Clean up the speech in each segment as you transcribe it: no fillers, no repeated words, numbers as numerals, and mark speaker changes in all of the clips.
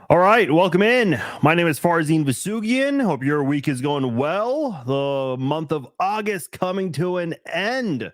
Speaker 1: All right, welcome in. My name is Farzin Vasugian. Hope your week is going well. The month of August coming to an end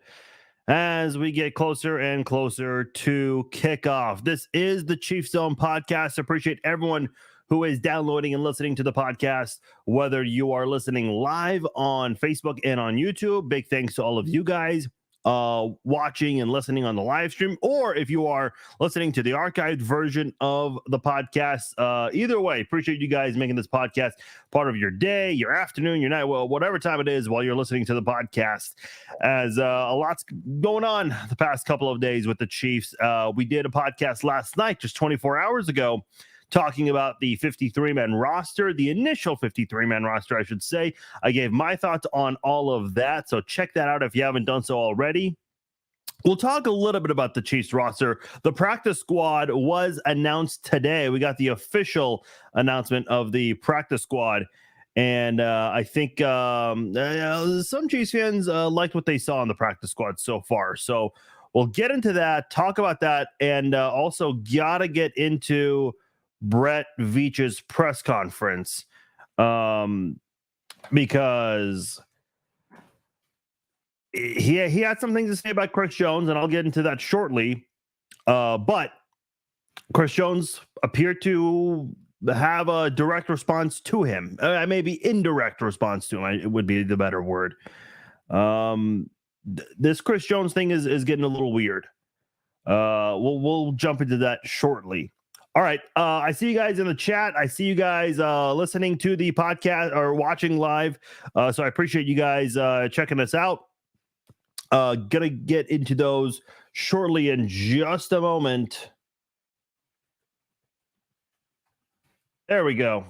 Speaker 1: as we get closer and closer to kickoff. This is the Chiefs Zone podcast. Appreciate everyone who is downloading and listening to the podcast, whether you are listening live on Facebook and on YouTube. Big thanks to all of you guys watching and listening on the live stream, or if you are listening to the archived version of the podcast. Either way, appreciate you guys making this podcast part of your day, your afternoon, your night, well, whatever time it is while you're listening to the podcast, as a lot's going on the past couple of days with the Chiefs. We did a podcast last night, just 24 hours ago, talking about the 53-man roster, the initial 53-man roster, I should say. I gave my thoughts on all of that, so check that out if you haven't done so already. We'll talk a little bit about the Chiefs roster. The practice squad was announced today. We got the official announcement of the practice squad, and I think some Chiefs fans liked what they saw in the practice squad so far. So we'll get into that, talk about that, and also got to get into Brett Veach's press conference because he had some things to say about Chris Jones, and I'll get into that shortly. But Chris Jones appeared to have a direct response to him. Maybe indirect response to him, it would be the better word. This Chris Jones thing is getting a little weird. We'll jump into that shortly. All right. I see you guys in the chat. I see you guys listening to the podcast or watching live. So I appreciate you guys checking us out. Gonna get into those shortly in just a moment. There we go.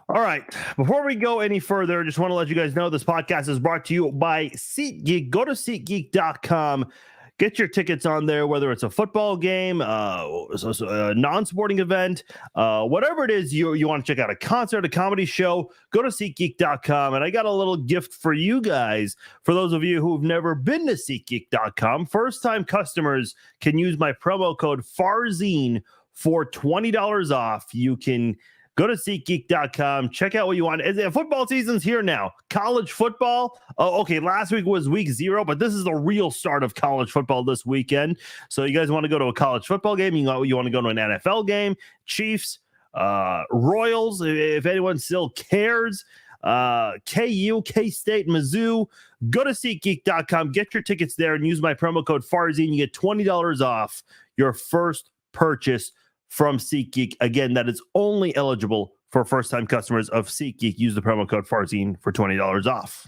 Speaker 1: All right. Before we go any further, just want to let you guys know this podcast is brought to you by SeatGeek. Go to SeatGeek.com. Get your tickets on there, whether it's a football game, a non-sporting event, whatever it is you want to check out, a concert, a comedy show, go to SeatGeek.com. And I got a little gift for you guys. For those of you who've never been to SeatGeek.com, first-time customers can use my promo code FARZIN for $20 off. You can go to SeatGeek.com. Check out what you want. Football season's here now. College football. Okay, last week was week 0, but this is the real start of college football this weekend. So you guys want to go to a college football game? You want to go to an NFL game? Chiefs, Royals, if anyone still cares. KU, K-State, Mizzou. Go to SeatGeek.com. Get your tickets there and use my promo code FARZIN. You get $20 off your first purchase from SeatGeek. Again, that is only eligible for first-time customers of SeatGeek. Use the promo code FARZIN for $20 off.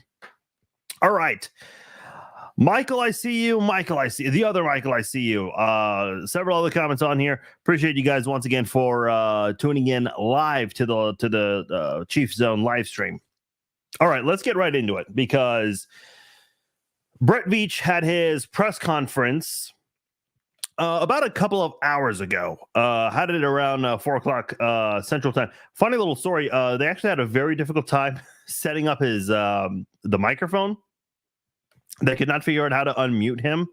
Speaker 1: All right. Michael, I see you. Michael, I see you. The other Michael, I see you. Several other comments on here. Appreciate you guys once again for tuning in live to the Chiefs Zone live stream. All right, let's get right into it because Brett Veach had his press conference about a couple of hours ago. Had it around 4 o'clock Central Time. Funny little story. They actually had a very difficult time setting up his the microphone. They could not figure out how to unmute him.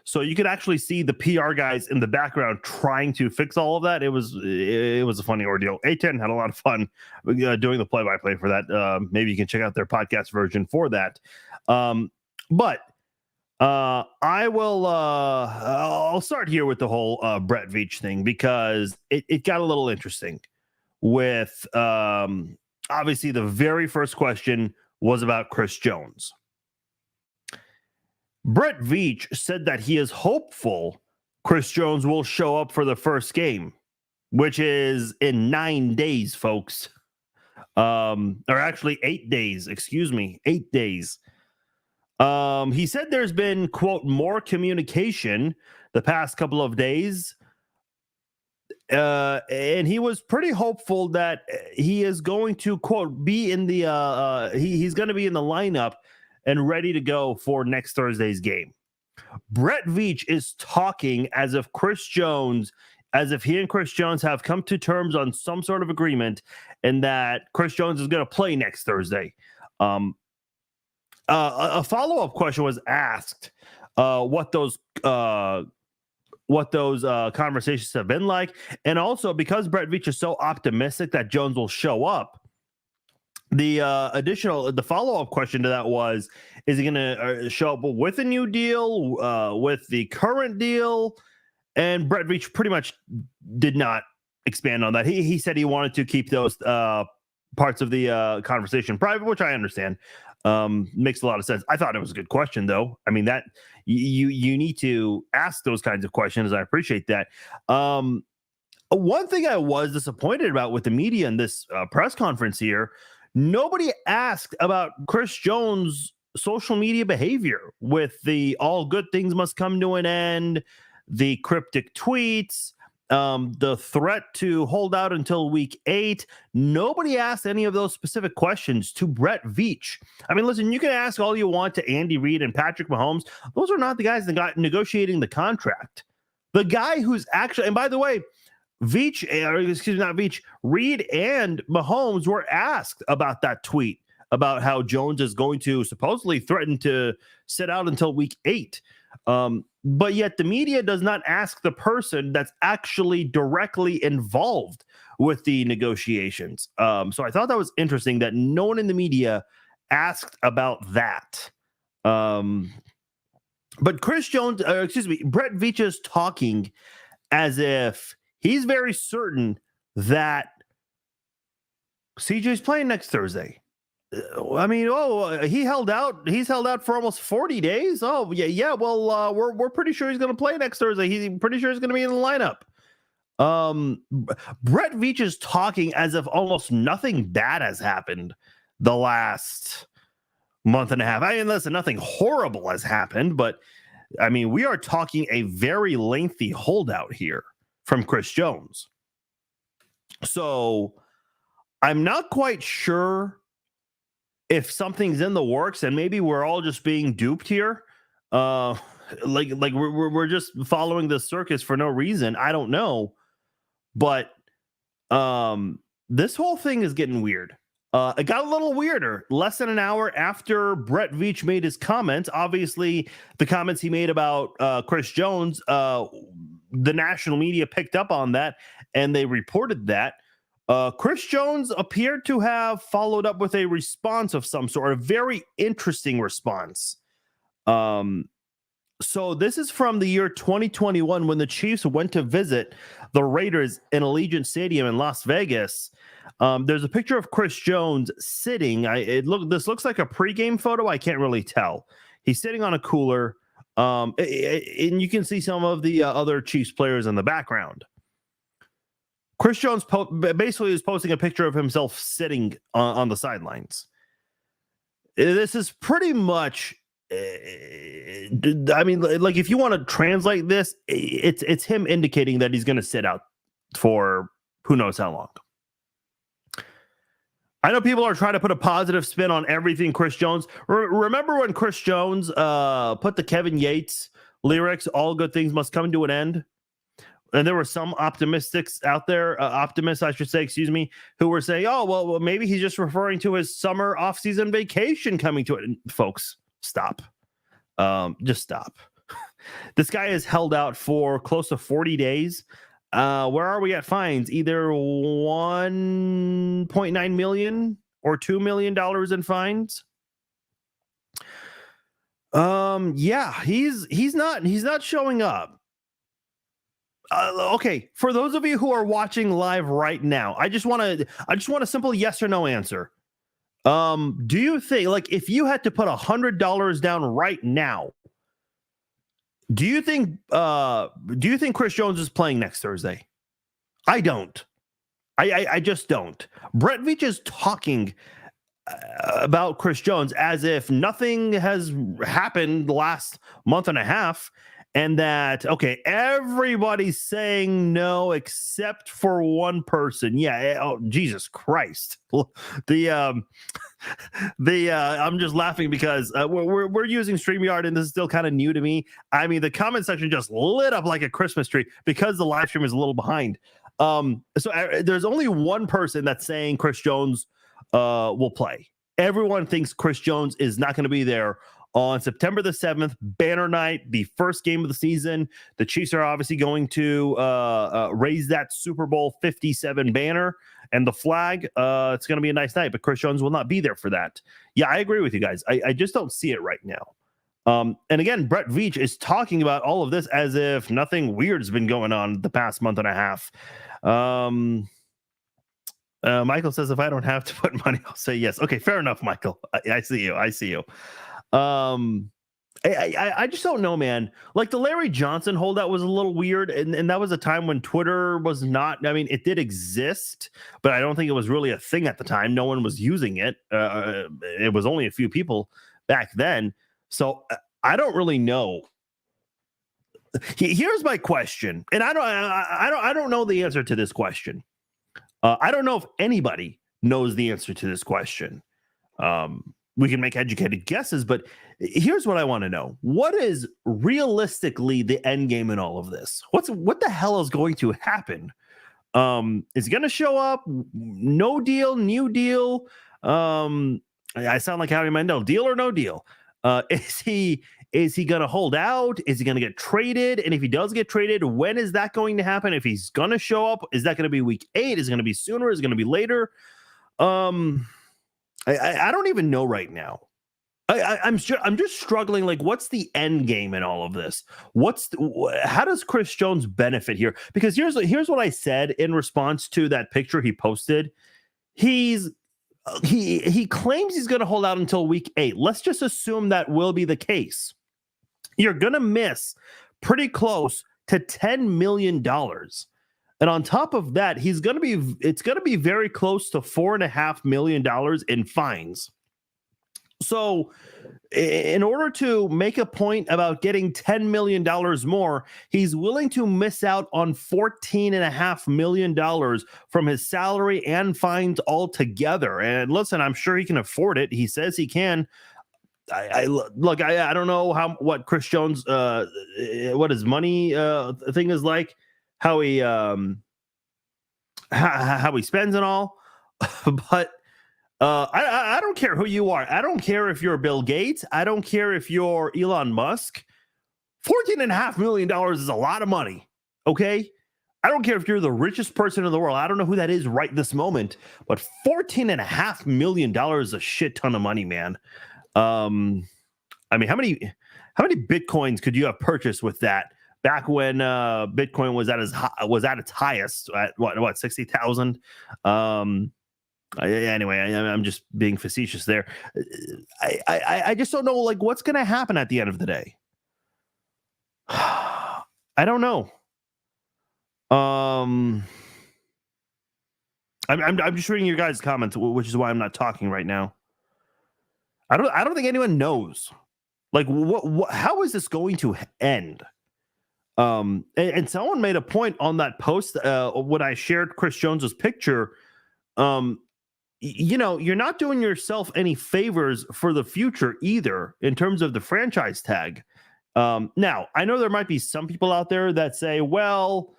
Speaker 1: So you could actually see the PR guys in the background trying to fix all of that. It was a funny ordeal. A10 had a lot of fun doing the play-by-play for that. Maybe you can check out their podcast version for that. But I will I'll start here with the whole Brett Veach thing because it got a little interesting with obviously the very first question was about Chris Jones. Brett Veach said that he is hopeful Chris Jones will show up for the first game, which is in 9 days, folks. Or actually 8 days, 8 days. He said there's been, quote, more communication the past couple of days. And he was pretty hopeful that he is going to, quote, be in the he's going to be in the lineup and ready to go for next Thursday's game. Brett Veach is talking as if he and Chris Jones have come to terms on some sort of agreement and that Chris Jones is going to play next Thursday. A follow-up question was asked what those what those conversations have been like. And also because Brett Veach is so optimistic that Jones will show up, the follow-up question to that was, is he going to show up with a new deal, with the current deal? And Brett Veach pretty much did not expand on that. He said he wanted to keep those parts of the conversation private, which I understand. Makes a lot of sense. I thought it was a good question, though. I mean, that you need to ask those kinds of questions. I appreciate that. One thing I was disappointed about with the media in this press conference here, nobody asked about Chris Jones' social media behavior with the all good things must come to an end, the cryptic tweets, the threat to hold out until week 8. Nobody asked any of those specific questions to Brett Veach. I mean, listen, you can ask all you want to Andy Reid and Patrick Mahomes. Those are not the guys that got negotiating the contract. The guy who's actually, and by the way, Reid and Mahomes were asked about that tweet about how Jones is going to supposedly threaten to sit out until week 8. But yet the media does not ask the person that's actually directly involved with the negotiations. So I thought that was interesting that no one in the media asked about that. But Brett Veach is talking as if he's very certain that CJ's playing next Thursday. I mean, he held out. He's held out for almost 40 days. Oh, yeah. Well, we're pretty sure he's going to play next Thursday. He's pretty sure he's going to be in the lineup. Brett Veach is talking as if almost nothing bad has happened the last month and a half. I mean, listen, nothing horrible has happened, but I mean, we are talking a very lengthy holdout here from Chris Jones. So I'm not quite sure if something's in the works and maybe we're all just being duped here. Like we're just following the circus for no reason. I don't know. But this whole thing is getting weird. It got a little weirder less than an hour after Brett Veach made his comments. Obviously, the comments he made about Chris Jones, the national media picked up on that and they reported that. Chris Jones appeared to have followed up with a response of some sort, a very interesting response. So this is from the year 2021 when the Chiefs went to visit the Raiders in Allegiant Stadium in Las Vegas. There's a picture of Chris Jones sitting. This looks like a pregame photo. I can't really tell. He's sitting on a cooler, and you can see some of the other Chiefs players in the background. Chris Jones basically is posting a picture of himself sitting on the sidelines. This is pretty much, I mean, like if you want to translate this, it's him indicating that he's going to sit out for who knows how long. I know people are trying to put a positive spin on everything Chris Jones. Remember when Chris Jones put the Kevin Yates lyrics, "All good things must come to an end"? And there were some optimists out there, who were saying, oh, well, maybe he's just referring to his summer off-season vacation coming to it. And folks, stop. Just stop. This guy is held out for close to 40 days. Where are we at fines? Either $1.9 million or $2 million in fines. Yeah, he's not showing up. Okay, for those of you who are watching live right now, I just want a simple yes or no answer. Do you think, like, if you had to put $100 down right now, do you think Chris Jones is playing next Thursday? I don't. I just don't. Brett Veach is talking about Chris Jones as if nothing has happened the last month and a half. And that, okay, everybody's saying no except for one person. Yeah. Oh, Jesus Christ. I'm just laughing because we're using StreamYard and this is still kind of new to me. I mean, the comment section just lit up like a Christmas tree because the live stream is a little behind. So there's only one person that's saying Chris Jones will play. Everyone thinks Chris Jones is not going to be there on September the 7th, banner night, the first game of the season. The Chiefs are obviously going to raise that Super Bowl 57 banner and the flag. It's going to be a nice night, but Chris Jones will not be there for that. Yeah, I agree with you guys. I just don't see it right now. And again, Brett Veach is talking about all of this as if nothing weird's been going on the past month and a half. Michael says, if I don't have to put money, I'll say yes. Okay, fair enough, Michael. I see you. I see you. I just don't know, man. Like the Larry Johnson holdout was a little weird. And that was a time when Twitter was not, I mean, it did exist, but I don't think it was really a thing at the time. No one was using it. It was only a few people back then. So I don't really know. Here's my question, and I don't know the answer to this question. I don't know if anybody knows the answer to this question. We can make educated guesses, but here's what I want to know: what is realistically the end game in all of this? What the hell is going to happen? Is he going to show up? No deal, new deal. I sound like Howie Mandel. Deal or no deal? Is he going to hold out? Is he going to get traded? And if he does get traded, when is that going to happen? If he's going to show up, is that going to be week 8? Is it going to be sooner? Is it going to be later? I don't even know right now. I'm just struggling. Like, what's the end game in all of this? How does Chris Jones benefit here? Because here's what I said in response to that picture he posted. He claims he's going to hold out until week 8. Let's just assume that will be the case. You're going to miss pretty close to $10 million. And on top of that, it's going to be very close to $4.5 million in fines. So in order to make a point about getting $10 million more, he's willing to miss out on $14.5 million from his salary and fines altogether. And listen, I'm sure he can afford it. He says he can. I don't know what Chris Jones, what his money thing is like, how he spends and all, but I don't care who you are. I don't care if you're Bill Gates. I don't care if you're Elon Musk. $14.5 million is a lot of money. Okay. I don't care if you're the richest person in the world. I don't know who that is right this moment, but $14.5 million is a shit ton of money, man. I mean, how many Bitcoins could you have purchased with that back when Bitcoin was at its highest at what 60,000? Anyway, I'm just being facetious there. I just don't know, like, what's going to happen at the end of the day. I don't know. I'm just reading your guys' comments, which is why I'm not talking right now. I don't think anyone knows. Like, how is this going to end? And someone made a point on that post when I shared Chris Jones's picture. You're not doing yourself any favors for the future either in terms of the franchise tag. Now, I know there might be some people out there that say, well,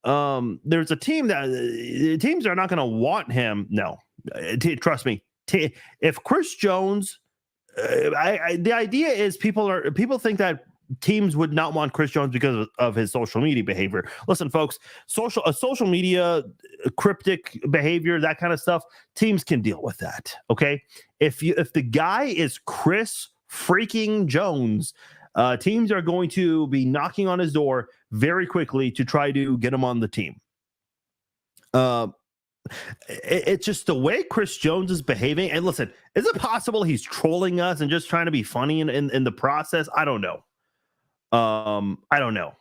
Speaker 1: there's a team that teams are not going to want him. No, trust me. If Chris Jones, the idea is people think that teams would not want Chris Jones because of his social media behavior. Listen, folks, social media, cryptic behavior, that kind of stuff, teams can deal with that. Okay. If the guy is Chris freaking Jones, teams are going to be knocking on his door very quickly to try to get him on the team. It's just the way Chris Jones is behaving. And listen, is it possible he's trolling us and just trying to be funny in the process? I don't know. I don't know.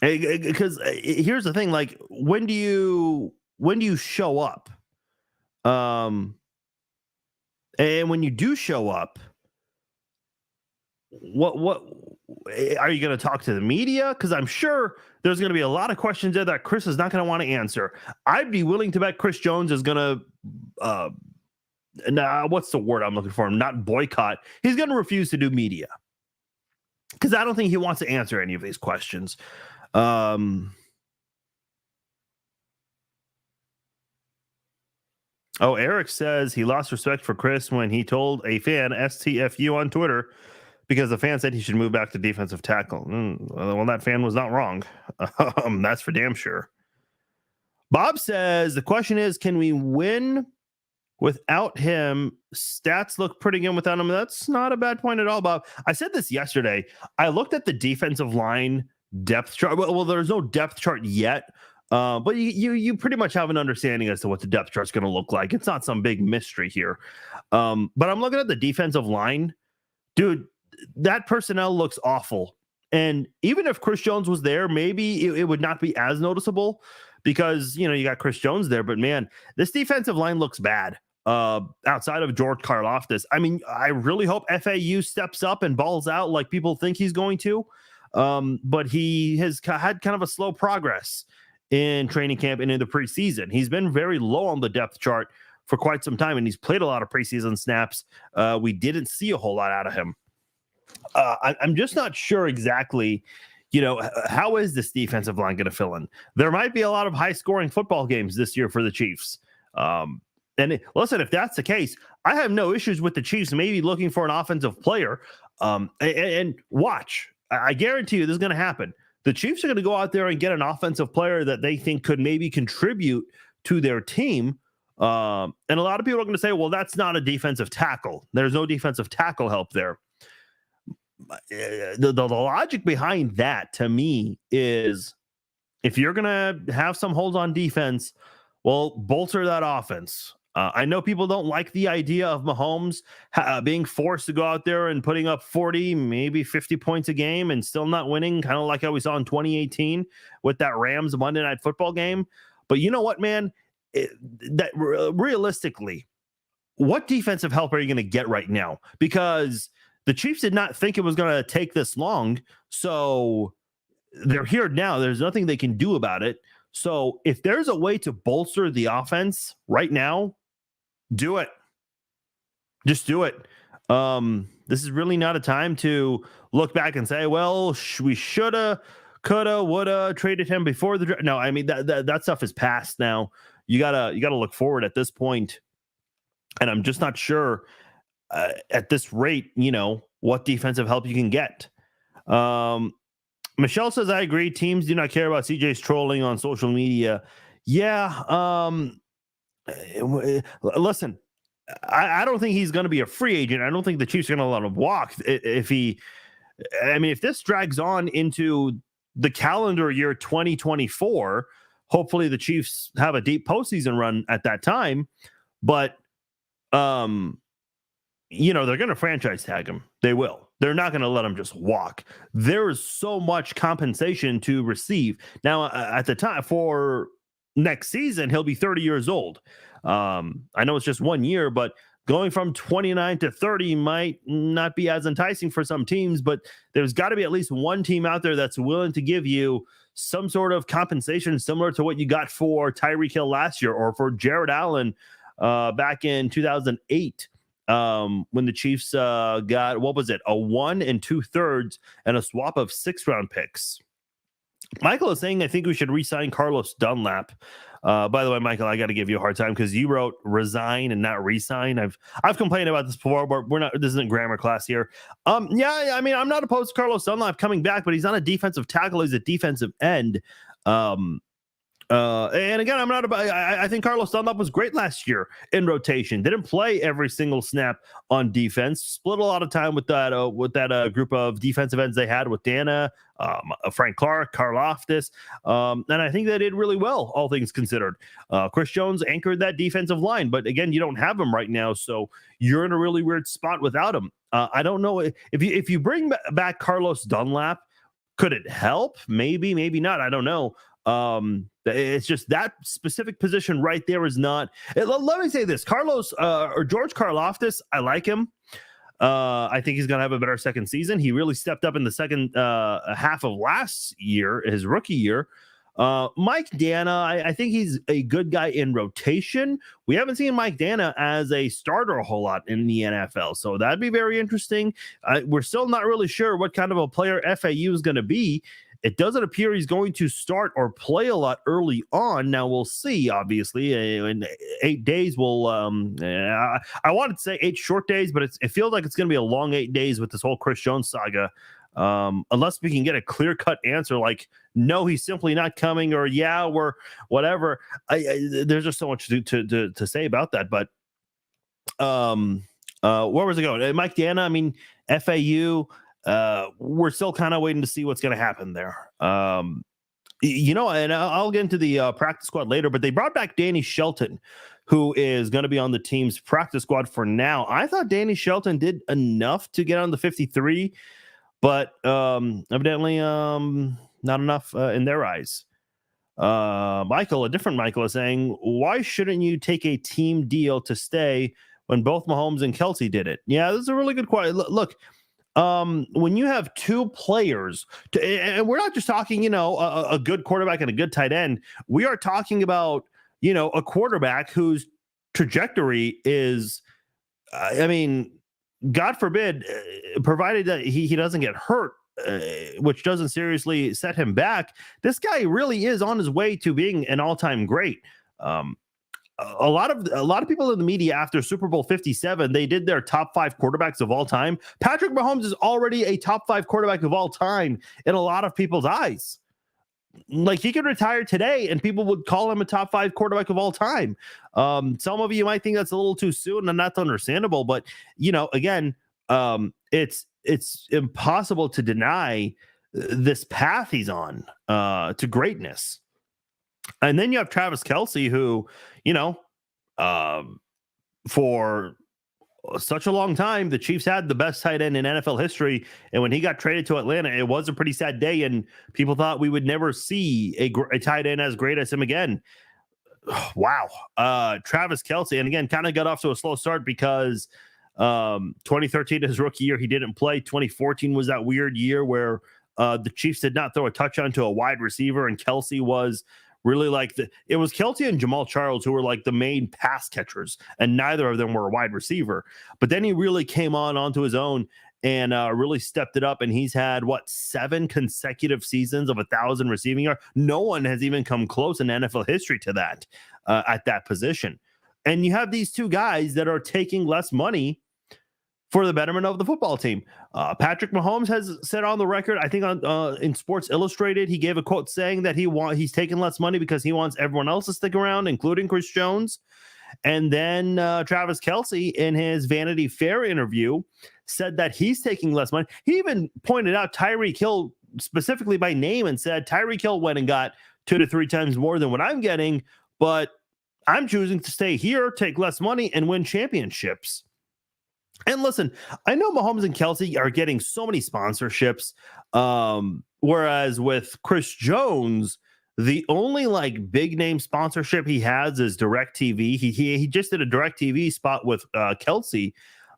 Speaker 1: Because here's the thing, like, when do you show up? And when you do show up, what are you going to talk to the media? Because I'm sure there's going to be a lot of questions there that Chris is not going to want to answer. I'd be willing to bet Chris Jones is going to what's the word I'm looking for? Not boycott. He's going to refuse to do media because I don't think he wants to answer any of these questions. Oh, Eric says he lost respect for Chris when he told a fan STFU on Twitter because the fan said he should move back to defensive tackle. Well, that fan was not wrong. That's for damn sure. Bob says the question is, can we win without him? Stats look pretty good without him. That's not a bad point at all, Bob. I said this yesterday. I looked at the defensive line depth chart. Well, there's no depth chart yet, but you pretty much have an understanding as to what the depth chart's going to look like. It's not some big mystery here. But I'm looking at the defensive line. Dude, that personnel looks awful. And even if Chris Jones was there, maybe it would not be as noticeable because, you got Chris Jones there. But, man, this defensive line looks bad outside of George Karlaftis. I mean, I really hope FAU steps up and balls out like people think he's going to. But he has had kind of a slow progress in training camp and in the preseason. He's been very low on the depth chart for quite some time, and he's played a lot of preseason snaps. We didn't see a whole lot out of him. I'm just not sure exactly, how is this defensive line going to fill in? There might be a lot of high-scoring football games this year for the Chiefs. Listen, if that's the case, I have no issues with the Chiefs maybe looking for an offensive player. And watch, I guarantee you this is going to happen. The Chiefs are going to go out there and get an offensive player that they think could maybe contribute to their team. And a lot of people are going to say, well, that's not a defensive tackle. There's no defensive tackle help there. The logic behind that to me is if you're going to have some holes on defense, well, bolster that offense. I know people don't like the idea of Mahomes being forced to go out there and putting up 40, maybe 50 points a game and still not winning, kind of like how we saw in 2018 with that Rams Monday Night Football game. But you know what, man? Realistically, what defensive help are you going to get right now? Because the Chiefs did not think it was going to take this long. So they're here now. There's nothing they can do about it. So if there's a way to bolster the offense right now, do it. Just do it. This is really not a time to look back and say, well, we shoulda, coulda, woulda traded him before the draft. No, I mean that stuff is past now. You gotta look forward at this point. And I'm just not sure at this rate, what defensive help you can get. Michelle says, I agree. Teams do not care about CJ's trolling on social media. Yeah. Listen, I don't think he's going to be a free agent. I don't think the Chiefs are going to let him walk. If this drags on into the calendar year 2024, hopefully the Chiefs have a deep postseason run at that time. But, they're going to franchise tag him. They will. They're not going to let him just walk. There is so much compensation to receive. Now, at the time for next season, he'll be 30 years old. I know it's just 1 year, but going from 29 to 30 might not be as enticing for some teams, but there's got to be at least one team out there that's willing to give you some sort of compensation similar to what you got for Tyreek Hill last year or for Jared Allen back in 2008. When the Chiefs got, what was it, a 1 2/3 and a swap of 6-round picks. Michael is saying, I think we should re-sign Carlos Dunlap. By the way, Michael, I got to give you a hard time because you wrote resign and not re-sign. I've complained about this before, but this isn't grammar class here. Yeah, I mean, I'm not opposed to Carlos Dunlap coming back, but he's not a defensive tackle. He's a defensive end. And again, I'm not about. I think Carlos Dunlap was great last year in rotation. Didn't play every single snap on defense. Split a lot of time with that group of defensive ends they had with Dana, Frank Clark, Karlaftis, and I think they did really well, all things considered. Chris Jones anchored that defensive line, but again, you don't have him right now, so you're in a really weird spot without him. I don't know if you bring back Carlos Dunlap, could it help? Maybe, maybe not. I don't know. It's just that specific position right there is not. Let me say this: Carlos or George Karlaftis, I like him. I think he's going to have a better second season. He really stepped up in the second half of last year, his rookie year. Mike Dana, I think he's a good guy in rotation. We haven't seen Mike Dana as a starter a whole lot in the NFL, so that'd be very interesting. We're still not really sure what kind of a player FAU is going to be. it doesn't appear he's going to start or play a lot early on. Now we'll see. Obviously, in 8 days, we'll. I wanted to say 8 short days, but it feels like it's going to be a long 8 days with this whole Chris Jones saga. Unless we can get a clear-cut answer, like no, he's simply not coming, or yeah, we're whatever. There's just so much to say about that. But where was it going? Mike Dana, I mean, FAU. We're still kind of waiting to see what's going to happen there. And I'll get into the practice squad later, but they brought back Danny Shelton, who is going to be on the team's practice squad for now. I thought Danny Shelton did enough to get on the 53, but evidently not enough in their eyes. Michael, a different Michael, is saying, why shouldn't you take a team deal to stay when both Mahomes and Kelsey did it? Yeah, this is a really good question. Look, when you have two players, and we're not just talking, a good quarterback and a good tight end. We are talking about, a quarterback whose trajectory is, God forbid, provided that he doesn't get hurt, which doesn't seriously set him back, this guy really is on his way to being an all-time great. A lot of people in the media after Super Bowl 57, they did their top 5 quarterbacks of all time. Patrick Mahomes is already a top 5 quarterback of all time in a lot of people's eyes. Like, he could retire today and people would call him a top 5 quarterback of all time. Some of you might think that's a little too soon, and that's understandable, but again, it's impossible to deny this path he's on to greatness. And then you have Travis Kelce, who, for such a long time, the Chiefs had the best tight end in NFL history. And when he got traded to Atlanta, it was a pretty sad day. And people thought we would never see a tight end as great as him again. Wow. Travis Kelce, and again, kind of got off to a slow start because 2013, his rookie year, he didn't play. 2014 was that weird year where the Chiefs did not throw a touchdown to a wide receiver, and Kelce was really it was Kelce and Jamal Charles who were like the main pass catchers, and neither of them were a wide receiver. But then he really came onto his own and really stepped it up. And he's had 7 consecutive seasons of 1,000 receiving yards. No one has even come close in NFL history to that at that position. And you have these two guys that are taking less money for the betterment of the football team. Patrick Mahomes has said on the record, I think in Sports Illustrated, he gave a quote saying that he's taking less money because he wants everyone else to stick around, including Chris Jones. And then Travis Kelce, in his Vanity Fair interview, said that he's taking less money. He even pointed out Tyreek Hill specifically by name and said Tyreek Hill went and got 2 to 3 times more than what I'm getting, but I'm choosing to stay here, take less money, and win championships. And listen, I know Mahomes and Kelce are getting so many sponsorships, whereas with Chris Jones, the only big name sponsorship he has is DirecTV. He just did a DirecTV spot with Kelce,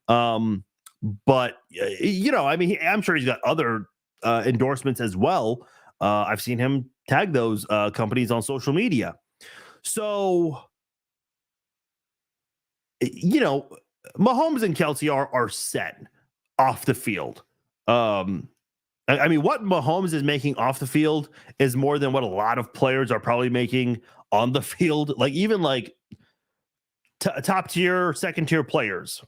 Speaker 1: but I'm sure he's got other endorsements as well. I've seen him tag those companies on social media. So, Mahomes and Kelce are set off the field. What Mahomes is making off the field is more than what a lot of players are probably making on the field. Top tier, second tier players.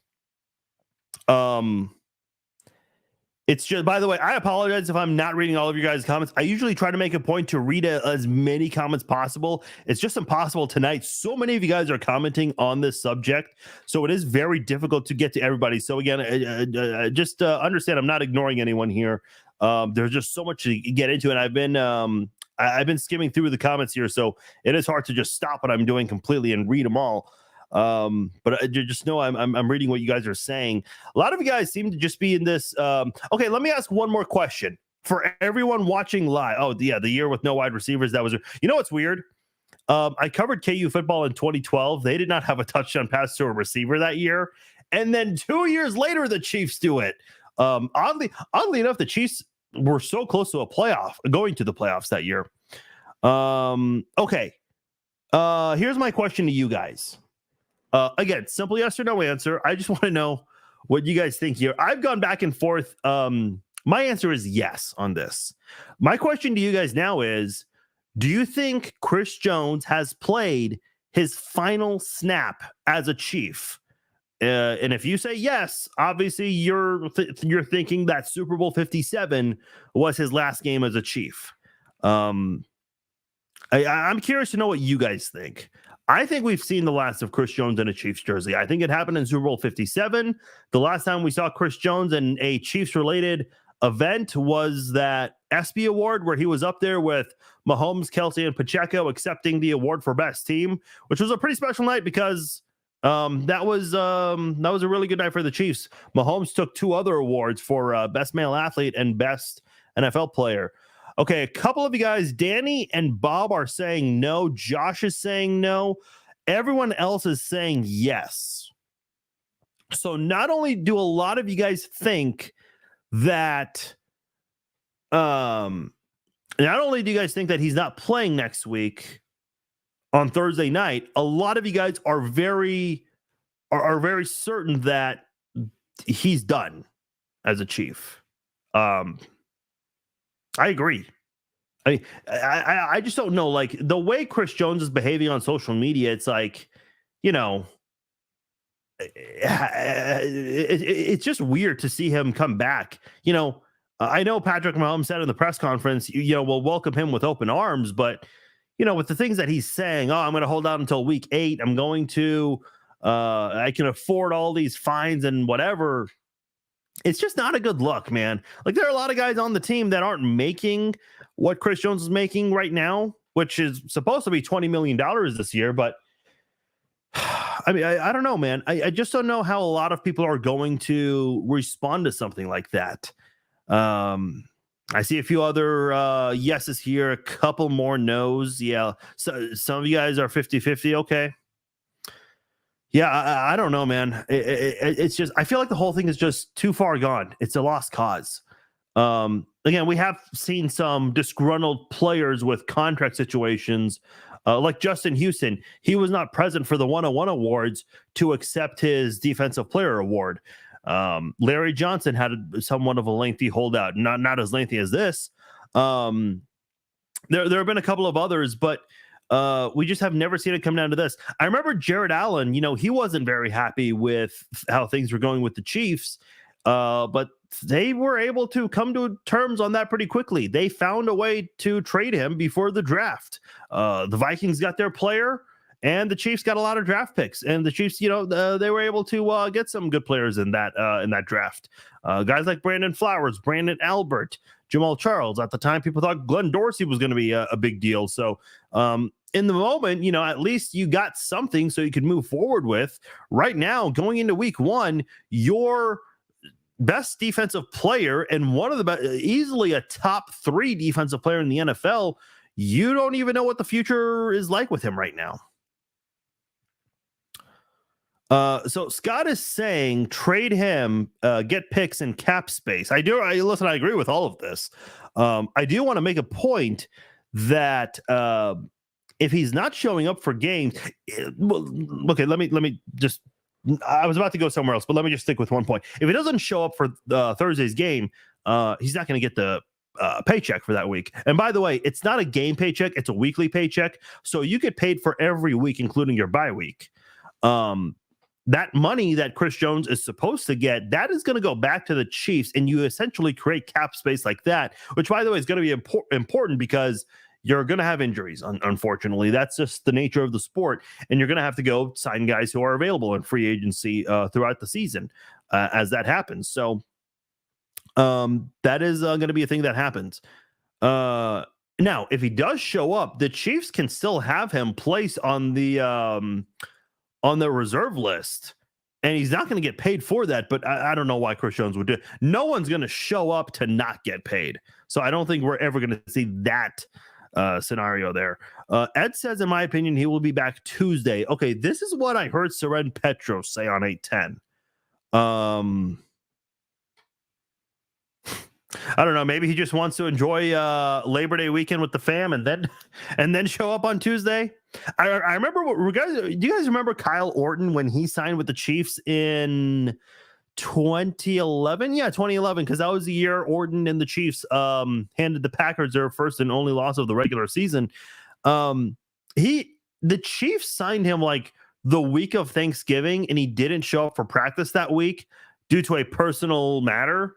Speaker 1: It's just, by the way, I apologize if I'm not reading all of you guys' comments. I usually try to make a point to read as many comments possible. It's just impossible tonight. So many of you guys are commenting on this subject, so it is very difficult to get to everybody. So again, just understand I'm not ignoring anyone here. There's just so much to get into, and I've been skimming through the comments here, so it is hard to just stop what I'm doing completely and read them all. But I just know I'm reading what you guys are saying. A lot of you guys seem to just be in this. Okay, let me ask one more question for everyone watching live. Oh, yeah, the year with no wide receivers. That was, what's weird? I covered KU football in 2012. They did not have a touchdown pass to a receiver that year. And then 2 years later, the Chiefs do it. Oddly enough, the Chiefs were so close to going to the playoffs that year. Okay. Here's my question to you guys. Again, simple yes or no answer. I just want to know what you guys think here. I've gone back and forth My answer is yes on this. My question to you guys now is, do you think Chris Jones has played his final snap as a Chief? And if you say yes, obviously you're thinking that Super Bowl 57 was his last game as a Chief. I'm curious to know what you guys think. I think we've seen the last of Chris Jones in a Chiefs jersey. I think it happened in Super Bowl 57. The last time we saw Chris Jones in a Chiefs-related event was that ESPY award where he was up there with Mahomes, Kelsey, and Pacheco accepting the award for best team, which was a pretty special night because that was a really good night for the Chiefs. Mahomes took 2 other awards for best male athlete and best NFL player. Okay, a couple of you guys, Danny and Bob, are saying no. Josh is saying no. Everyone else is saying yes. So not only do a lot of you guys think that not only do you guys think that he's not playing next week on Thursday night, a lot of you guys are very certain that he's done as a Chief. I agree. I just don't know. Like the way Chris Jones is behaving on social media, it's like, you know, it's just weird to see him come back. You know, I know Patrick Mahomes said in the press conference, you know, we'll welcome him with open arms, but you know, with the things that he's saying, oh, I'm going to hold out until week 8. I'm going to, I can afford all these fines and whatever. It's just not a good look, man. Like there are a lot of guys on the team that aren't making what Chris Jones is making right now, which is supposed to be $20 million this year. But I mean, I don't know, man. I just don't know how a lot of people are going to respond to something like that. I see a few other yeses here, a couple more no's. Yeah. So some of you guys are 50-50. Okay. Yeah, I don't know, man. It's just, I feel like the whole thing is just too far gone. It's a lost cause. Again, we have seen some disgruntled players with contract situations, like Justin Houston. He was not present for the 101 awards to accept his defensive player award. Larry Johnson had somewhat of a lengthy holdout, not as lengthy as this. There have been a couple of others, but we just have never seen it come down to this. I remember Jared Allen, you know, he wasn't very happy with how things were going with the Chiefs, but they were able to come to terms on that pretty quickly. They found a way to trade him before the draft. The Vikings got their player, and the Chiefs got a lot of draft picks. And the Chiefs, you know, they were able to get some good players in that draft. Guys like Brandon Flowers, Brandon Albert, Jamal Charles. At the time, people thought Glenn Dorsey was going to be a big deal. So in the moment, you know, at least you got something so you could move forward with. Right now, going into week 1, your best defensive player and one of the best, easily a top 3 defensive player in the NFL, you don't even know what the future is like with him right now. So Scott is saying trade him, get picks and cap space. I agree with all of this. I do want to make a point that if he's not showing up for games, okay, let me just, I was about to go somewhere else, but let me just stick with one point. If he doesn't show up for Thursday's game, he's not going to get the paycheck for that week. And by the way, it's not a game paycheck, it's a weekly paycheck. So you get paid for every week, including your bye week. That money that Chris Jones is supposed to get, that is going to go back to the Chiefs, and you essentially create cap space like that, which, by the way, is going to be important because you're going to have injuries. Unfortunately, that's just the nature of the sport, and you're going to have to go sign guys who are available in free agency throughout the season as that happens. So that is going to be a thing that happens. Now, if he does show up, the Chiefs can still have him placed on the reserve list, and he's not going to get paid for that. But I don't know why Chris Jones would do it. No one's going to show up to not get paid. So I don't think we're ever going to see that scenario there. Ed says, in my opinion, he will be back Tuesday. Okay, this is what I heard Seren Petros say on 810. I don't know. Maybe he just wants to enjoy Labor Day weekend with the fam and then show up on Tuesday. I remember do you guys remember Kyle Orton when he signed with the Chiefs in 2011. Yeah, 2011, because that was the year Orton and the Chiefs handed the Packers their first and only loss of the regular season. The Chiefs signed him like the week of Thanksgiving, and he didn't show up for practice that week due to a personal matter.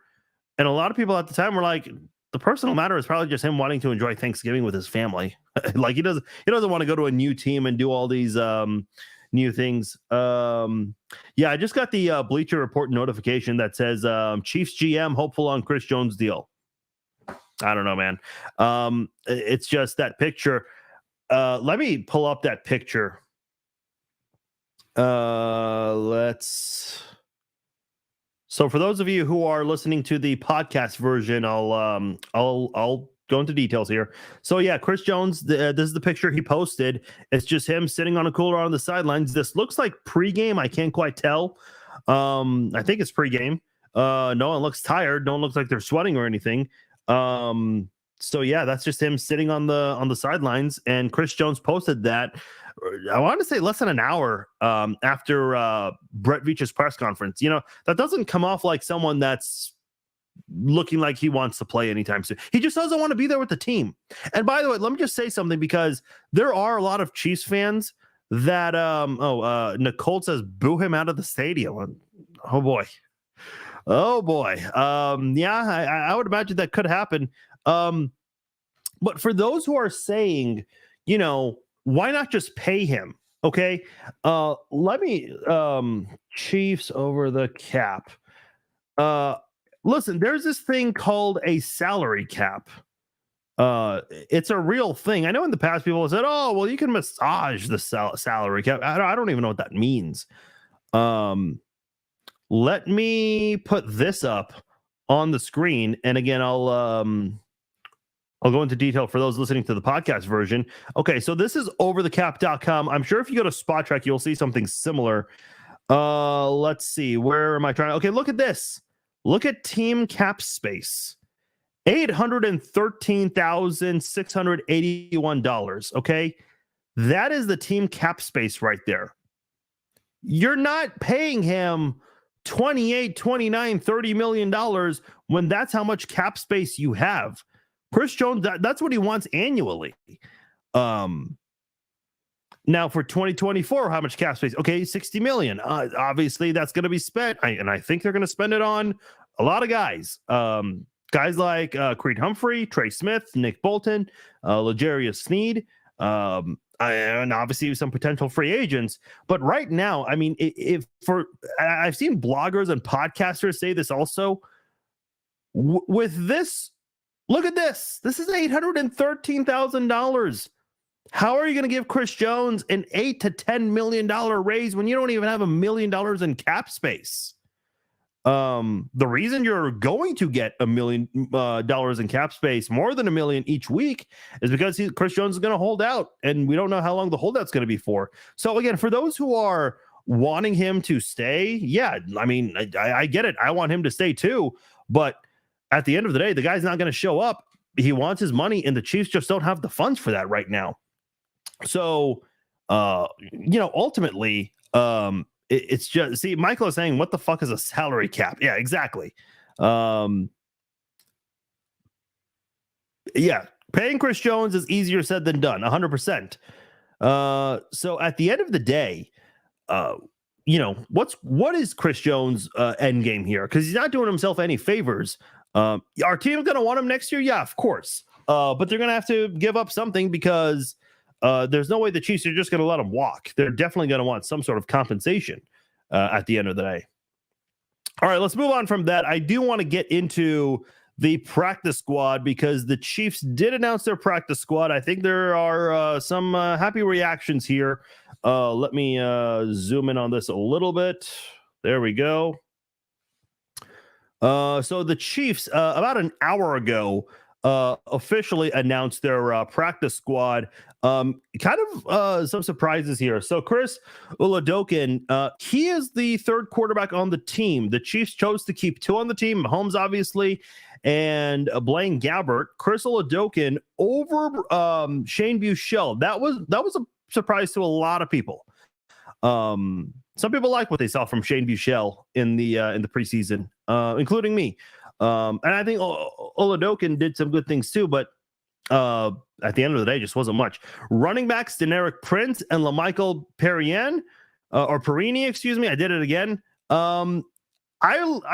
Speaker 1: And a lot of people at the time were like, the personal matter is probably just him wanting to enjoy Thanksgiving with his family. Like he doesn't want to go to a new team and do all these new things. Yeah, I just got the Bleacher Report notification that says Chiefs GM hopeful on Chris Jones deal. I don't know, man. It's just that picture. Let me pull up that picture. So for those of you who are listening to the podcast version, I'll go into details here. So yeah, Chris Jones, this is the picture he posted. It's just him sitting on a cooler on the sidelines. This looks like pregame. I can't quite tell. I think it's pregame. No one looks tired. No one looks like they're sweating or anything. So yeah, that's just him sitting on the sidelines. And Chris Jones posted that, I want to say less than an hour after Brett Veach's press conference. You know, that doesn't come off like someone that's looking like he wants to play anytime soon. He just doesn't want to be there with the team. And by the way, let me just say something, because there are a lot of Chiefs fans that Nicole says boo him out of the stadium. Oh boy. Yeah, I would imagine that could happen. But for those who are saying, you know, why not just pay him? Okay. Let me Chiefs over the cap. Listen, there's this thing called a salary cap. It's a real thing. I know in the past people have said, oh, well, you can massage the salary cap. I don't even know what that means. Let me put this up on the screen. And again, I'll go into detail for those listening to the podcast version. Okay, so this is overthecap.com. I'm sure if you go to Spot Track, you'll see something similar. Let's see. Where am I trying? Okay, look at this. Look at team cap space. $813,681. Okay, that is the team cap space right there. You're not paying him 28, 29, $30 million when that's how much cap space you have. Chris Jones, that's what he wants annually. Now for 2024, how much cap space? Okay, $60 million. Obviously, that's going to be spent, and I think they're going to spend it on a lot of guys. Guys like Creed Humphrey, Trey Smith, Nick Bolton, L'Jarius Sneed, and obviously some potential free agents. But right now, I mean, I've seen bloggers and podcasters say this also. With this, look at this. This is $813,000. How are you going to give Chris Jones an $8 to $10 million raise when you don't even have $1 million in cap space? The reason you're going to get $1 million in cap space, more than $1 million each week, is because Chris Jones is going to hold out, and we don't know how long the holdout's going to be for. So again, for those who are wanting him to stay, yeah, I mean, I get it. I want him to stay too, but at the end of the day, the guy's not going to show up. He wants his money, and the Chiefs just don't have the funds for that right now. So, ultimately, it's just, see, Michael is saying, what the fuck is a salary cap? Yeah, exactly. Yeah, paying Chris Jones is easier said than done, 100%. So at the end of the day, what is Chris Jones' end game here? Because he's not doing himself any favors. Our team's going to want him next year? Yeah, of course. But they're going to have to give up something, because there's no way the Chiefs are just going to let him walk. They're definitely going to want some sort of compensation at the end of the day. All right, let's move on from that. I do want to get into the practice squad, because the Chiefs did announce their practice squad. I think there are some happy reactions here. Let me zoom in on this a little bit. There we go. So the Chiefs, about an hour ago, officially announced their practice squad. Kind of some surprises here. So Chris Oladokun, he is the third quarterback on the team. The Chiefs chose to keep two on the team, Mahomes obviously, and Blaine Gabbert. Chris Oladokun over Shane Buechele. That was a surprise to a lot of people. some people like what they saw from Shane Buechele in the preseason, including me. And I think Oladokin did some good things too, but at the end of the day, just wasn't much. Running backs, Deneric Prince and LaMichael Perrine, or Perini, excuse me. I did it again. I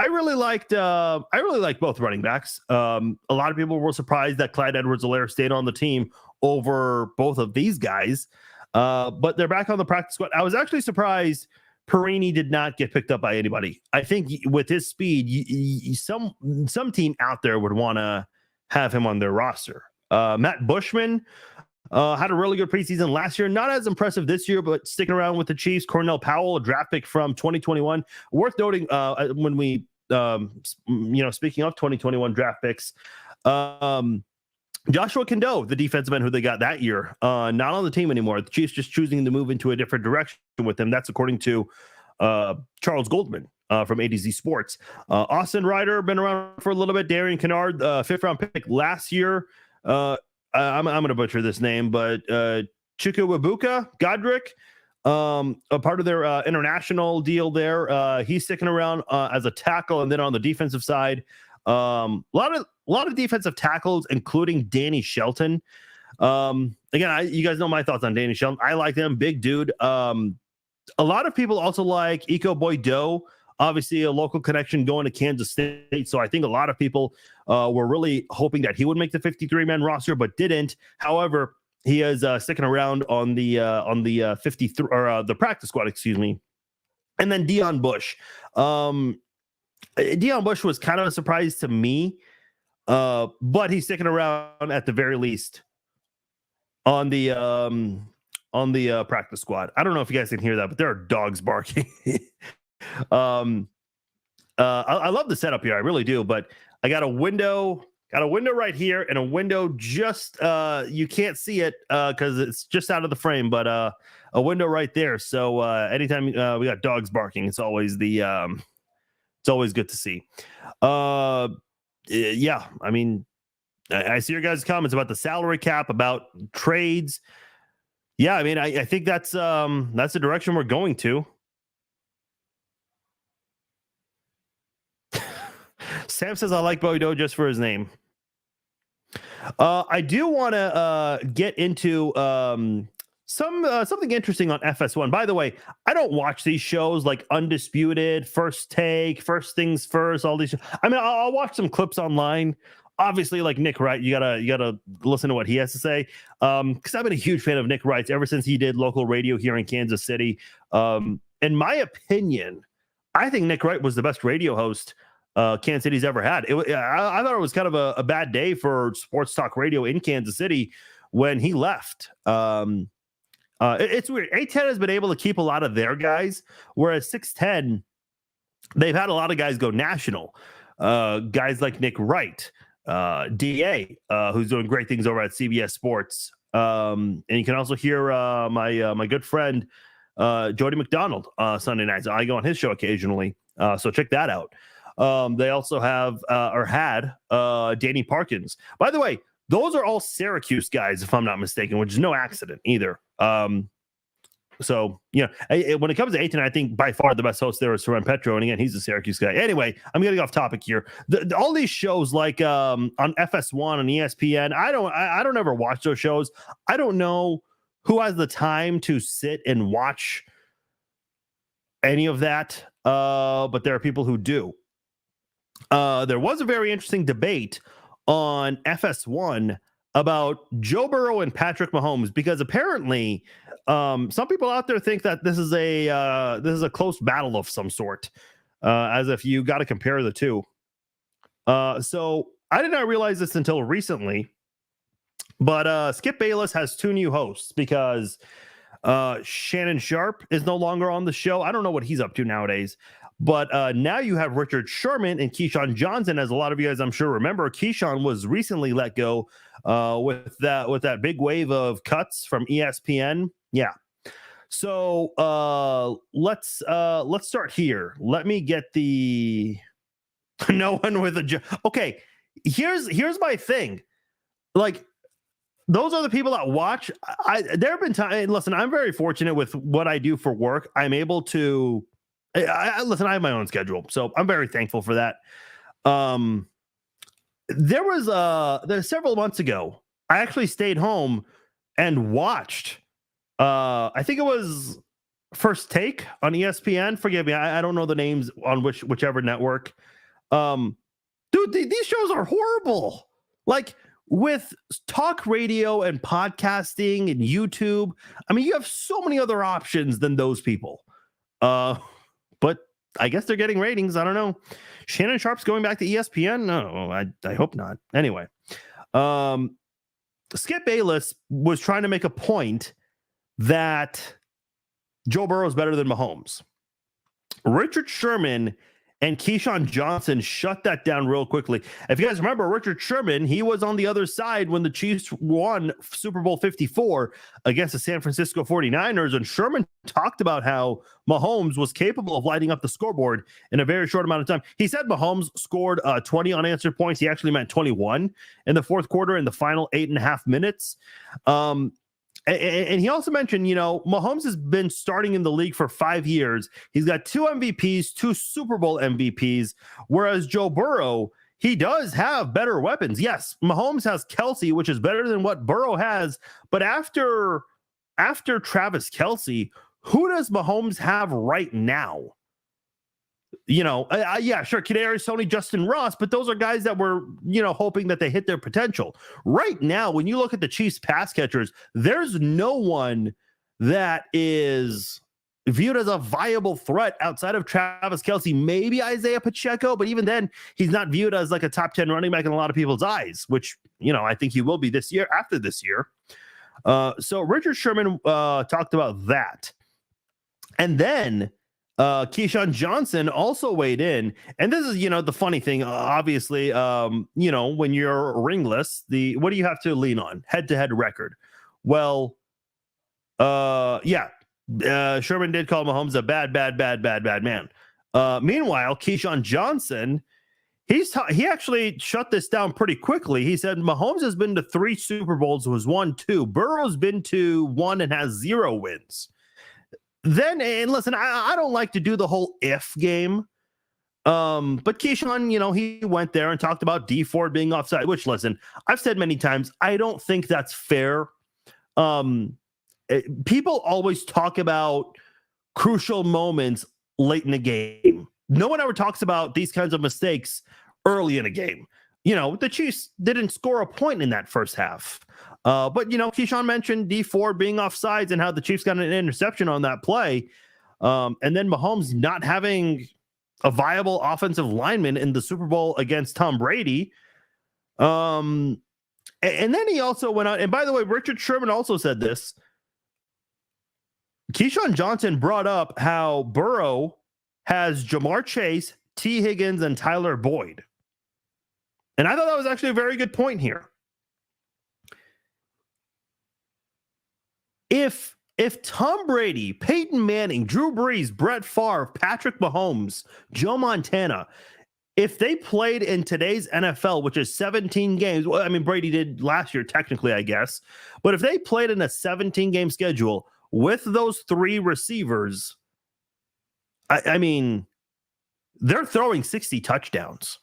Speaker 1: really liked both running backs. A lot of people were surprised that Clyde Edwards-Helaire stayed on the team over both of these guys. But they're back on the practice squad. I was actually surprised Perini did not get picked up by anybody. I think with his speed, some team out there would want to have him on their roster. Matt Bushman had a really good preseason last year. Not as impressive this year, but sticking around with the Chiefs. Cornell Powell, a draft pick from 2021. Worth noting when we, speaking of 2021 draft picks, Joshua Kendo, the defensive end who they got that year, not on the team anymore. The Chiefs just choosing to move into a different direction with him. That's according to Charles Goldman from ADZ Sports. Austin Ryder, been around for a little bit. Darian Kennard, 5th round pick last year. I'm going to butcher this name, but Chukwuebuka Godric, a part of their international deal there. He's sticking around as a tackle, and then on the defensive side, a lot of defensive tackles, including Danny Shelton. Again, you guys know my thoughts on Danny Shelton. I like him, big dude. A lot of people also like Iko Boy-Doe, obviously a local connection going to Kansas State. So I think a lot of people were really hoping that he would make the 53-man roster, but didn't. However, he is sticking around on the 53 or the practice squad, excuse me. And then Deon Bush. Deon Bush was kind of a surprise to me, but he's sticking around at the very least on the practice squad. I don't know if you guys can hear that, but there are dogs barking. I love the setup here, I really do. But I got a window right here, and a window just you can't see it because it's just out of the frame, but a window right there. So anytime we got dogs barking, it's always it's always good to see. Yeah, I mean, I see your guys' comments about the salary cap, about trades. Yeah, I mean, I think that's the direction we're going to. Sam says I like Boy-Doe just for his name. I do want to get into something interesting on FS1. By the way, I don't watch these shows like Undisputed, First Take, First Things First, all these. I mean, I'll watch some clips online. Obviously, like Nick Wright, you gotta listen to what he has to say. Because I've been a huge fan of Nick Wright's ever since he did local radio here in Kansas City. In my opinion, I think Nick Wright was the best radio host Kansas City's ever had. I thought it was kind of a bad day for sports talk radio in Kansas City when he left. It's weird. 810 has been able to keep a lot of their guys, whereas 610, they've had a lot of guys go national. Guys like Nick Wright, DA, who's doing great things over at CBS Sports. And you can also hear my good friend Jody McDonald Sunday nights. I go on his show occasionally, so check that out. They also have or had Danny Parkins. By the way, those are all Syracuse guys, if I'm not mistaken, which is no accident either. So, you know, when it comes to 18, I think by far the best host there is Saran Petro. And again, he's a Syracuse guy. Anyway, I'm getting off topic here. All these shows like on FS1 and ESPN, I don't ever watch those shows. I don't know who has the time to sit and watch any of that. But there are people who do. There was a very interesting debate on FS1 about Joe Burrow and Patrick Mahomes, because apparently some people out there think that this is a close battle of some sort, as if you got to compare the two. So I did not realize this until recently, but Skip Bayless has two new hosts because Shannon Sharp is no longer on the show. I don't know what he's up to nowadays. But now you have Richard Sherman and Keyshawn Johnson. As a lot of you guys, I'm sure, remember, Keyshawn was recently let go with that big wave of cuts from ESPN. Yeah. So let's start here. Let me get the no one with a okay. Here's my thing. Like, those are the people that watch. There have been times. Listen, I'm very fortunate with what I do for work. I'm able to. Listen, I have my own schedule, so I'm very thankful for that. There's several months ago, I actually stayed home and watched. I think it was First Take on ESPN. Forgive me, I don't know the names on whichever network. Dude, these shows are horrible. Like with talk radio and podcasting and YouTube, I mean, you have so many other options than those people. But I guess they're getting ratings. I don't know. Shannon Sharpe's going back to ESPN. No, I hope not. Anyway, Skip Bayless was trying to make a point that Joe Burrow is better than Mahomes. Richard Sherman and Keyshawn Johnson shut that down real quickly. If you guys remember, Richard Sherman, he was on the other side when the Chiefs won Super Bowl 54 against the San Francisco 49ers, and Sherman talked about how Mahomes was capable of lighting up the scoreboard in a very short amount of time. He said Mahomes scored 20 unanswered points. He actually meant 21 in the fourth quarter in the final 8.5 minutes. And he also mentioned, Mahomes has been starting in the league for 5 years. He's got 2 MVPs, 2 Super Bowl MVPs, whereas Joe Burrow, he does have better weapons. Yes, Mahomes has Kelce, which is better than what Burrow has. But after Travis Kelce, who does Mahomes have right now? Yeah, sure, Kadarius Toney, Justin Ross, but those are guys that were, hoping that they hit their potential. Right now, when you look at the Chiefs pass catchers, there's no one that is viewed as a viable threat outside of Travis Kelce, maybe Isaiah Pacheco, but even then, he's not viewed as like a top 10 running back in a lot of people's eyes, which, I think he will be this year, after this year. So Richard Sherman talked about that. And then Keyshawn Johnson also weighed in, and this is, the funny thing. Obviously, when you're ringless, what do you have to lean on? Head-to-head record. Well, Sherman did call Mahomes a bad man. Meanwhile, Keyshawn Johnson, he actually shut this down pretty quickly. He said Mahomes has been to 3 Super Bowls, was won 2. Burrow's been to 1 and has 0 wins. Then, and listen, I don't like to do the whole if game. But Keyshawn, he went there and talked about Dee Ford being offside, which, listen, I've said many times, I don't think that's fair. People always talk about crucial moments late in the game. No one ever talks about these kinds of mistakes early in a game. The Chiefs didn't score a point in that first half. But, Keyshawn mentioned Dee Ford being offsides and how the Chiefs got an interception on that play. And then Mahomes not having a viable offensive lineman in the Super Bowl against Tom Brady. And then he also went out. And by the way, Richard Sherman also said this. Keyshawn Johnson brought up how Burrow has Jamar Chase, T. Higgins, and Tyler Boyd. And I thought that was actually a very good point here. If Tom Brady, Peyton Manning, Drew Brees, Brett Favre, Patrick Mahomes, Joe Montana, if they played in today's NFL, which is 17 games, well, I mean, Brady did last year, technically, I guess, but if they played in a 17-game schedule with those 3 receivers, I mean, they're throwing 60 touchdowns.